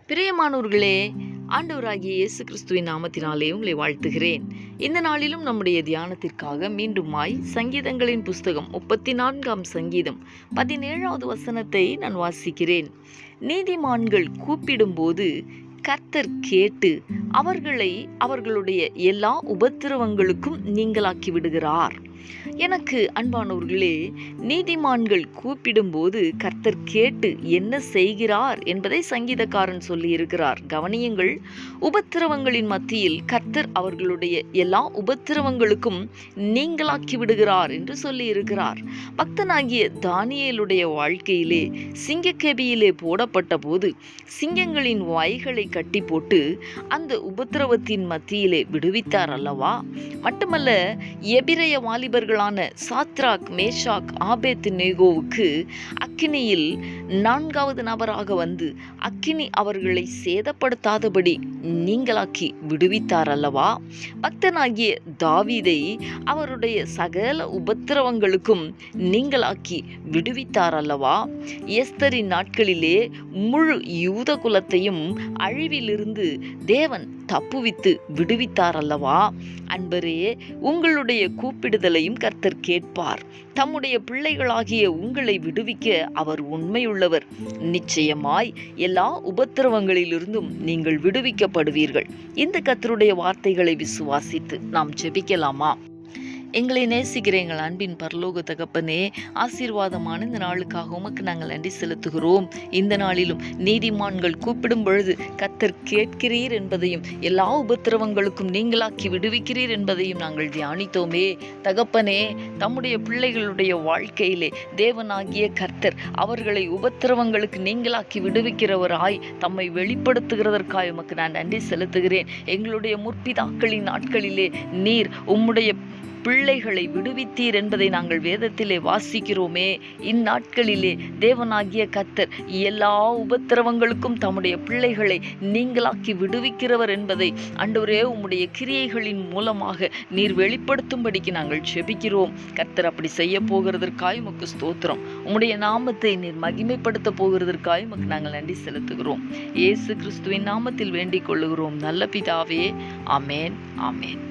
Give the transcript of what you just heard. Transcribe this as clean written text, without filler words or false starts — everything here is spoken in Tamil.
பிரியமானவர்களே, ஆண்டவராகிய இயேசு கிறிஸ்துவின் நாமத்தினாலே உங்களை வாழ்த்துகிறேன். இந்த நாளிலும் நம்முடைய தியானத்திற்காக மீண்டுமாய் சங்கீதங்களின் புஸ்தகம் 34ஆம் சங்கீதம் 17வது வசனத்தை நான் வாசிக்கிறேன். நீதிமான்கள் கூப்பிடும்போது கர்த்தர் கேட்டு அவர்களை அவர்களுடைய எல்லா உபத்திரவங்களுக்கும் நீங்களாக்கி விடுகிறார். எனக்கு அன்பானவர்களே, நீதிமான்கள் கூப்பிடும்போது கர்த்தர் கேட்டு என்ன செய்கிறார் என்பதை சங்கீதக்காரன் சொல்லி இருக்கிறார். கவனியுங்கள், உபத்திரவங்களின் மத்தியில் கர்த்தர் அவர்களுடைய எல்லா உபத்திரவங்களுக்கும் நீங்களாக்கி விடுகிறார் என்று சொல்லி இருக்கிறார். பக்தனாகிய தானியேலுடைய வாழ்க்கையிலே சிங்கக்கேபியிலே போடப்பட்ட போது சிங்கங்களின் வாய்களை கட்டி போட்டு அந்த உபத்திரவத்தின் மத்தியிலே விடுவித்தார் அல்லவா? மட்டுமல்ல, எபிரெய வாலிபர்களான சாத்ராக், மேஷாக், ஆபேத்நேகோவுக்கு அக்கினியில் 4வது நபராக வந்து அக்கினி அவர்களை சேதப்படுத்தாதபடி நீங்களாக்கி விடுவித்தார் அல்லவா? பக்தனாகிய தாவீதை அவருடைய சகல உபத்திரவங்களுக்கும் நீங்களாக்கி விடுவித்தார் அல்லவா? எஸ்தரின் நாட்களிலே முழு யூத குலத்தையும் அழிவிலிருந்து தேவன் தப்புவித்து விடுவித்தார் அல்லவா? அன்பரே, உங்களுடைய கூப்பிடுதலையும் கர்த்தர் கேட்பார். தம்முடைய பிள்ளைகளாகிய உங்களை விடுவிக்க அவர் உண்மையுள்ளவர். நிச்சயமாய் எல்லா உபத்திரவங்களிலிருந்தும் நீங்கள் விடுவிக்கப்படுவீர்கள். இந்த கர்த்தருடைய வார்த்தைகளை விசுவாசித்து நாம் ஜெபிக்கலாமா? எங்களை நேசிக்கிற எங்கள் அன்பின் பரலோக தகப்பனே, ஆசீர்வாதமான இந்த நாளுக்காக உமக்கு நாங்கள் நன்றி செலுத்துகிறோம். இந்த நாளிலும் நீதிமான்கள் கூப்பிடும் பொழுது கர்த்தர் கேட்கிறீர் என்பதையும் எல்லா உபத்திரவங்களுக்கும் நீங்களாக்கி விடுவிக்கிறீர் என்பதையும் நாங்கள் தியானித்தோமே. தகப்பனே, தம்முடைய பிள்ளைகளுடைய வாழ்க்கையிலே தேவனாகிய கர்த்தர் அவர்களை உபத்திரவங்களுக்கு நீங்களாக்கி விடுவிக்கிறவராய் தம்மை வெளிப்படுத்துகிறதற்காக உமக்கு நான் நன்றி செலுத்துகிறேன். எங்களுடைய முற்பிதாக்களின் நாட்களிலே நீர் உம்முடைய பிள்ளைகளை விடுவித்தீர் என்பதை நாங்கள் வேதத்திலே வாசிக்கிறோமே. இந்நாட்களிலே தேவனாகிய கர்த்தர் எல்லா உபத்திரவங்களுக்கும் தம்முடைய பிள்ளைகளை நீங்களாக்கி விடுவிக்கிறவர் என்பதை ஆண்டவரே உம்முடைய கிரியைகளின் மூலமாக நீர் வெளிப்படுத்தும்படிக்கு நாங்கள் ஜெபிக்கிறோம். கர்த்தர் அப்படி செய்ய போகிறதற்காய் உமக்கு ஸ்தோத்திரம். உம்முடைய நாமத்தை நீர் மகிமைப்படுத்த போகிறதற்காய் உமக்கு நாங்கள் நன்றி செலுத்துகிறோம். இயேசு கிறிஸ்துவின் நாமத்தில் வேண்டிக் கொள்ளுகிறோம் நல்ல பிதாவே. ஆமேன், ஆமேன்.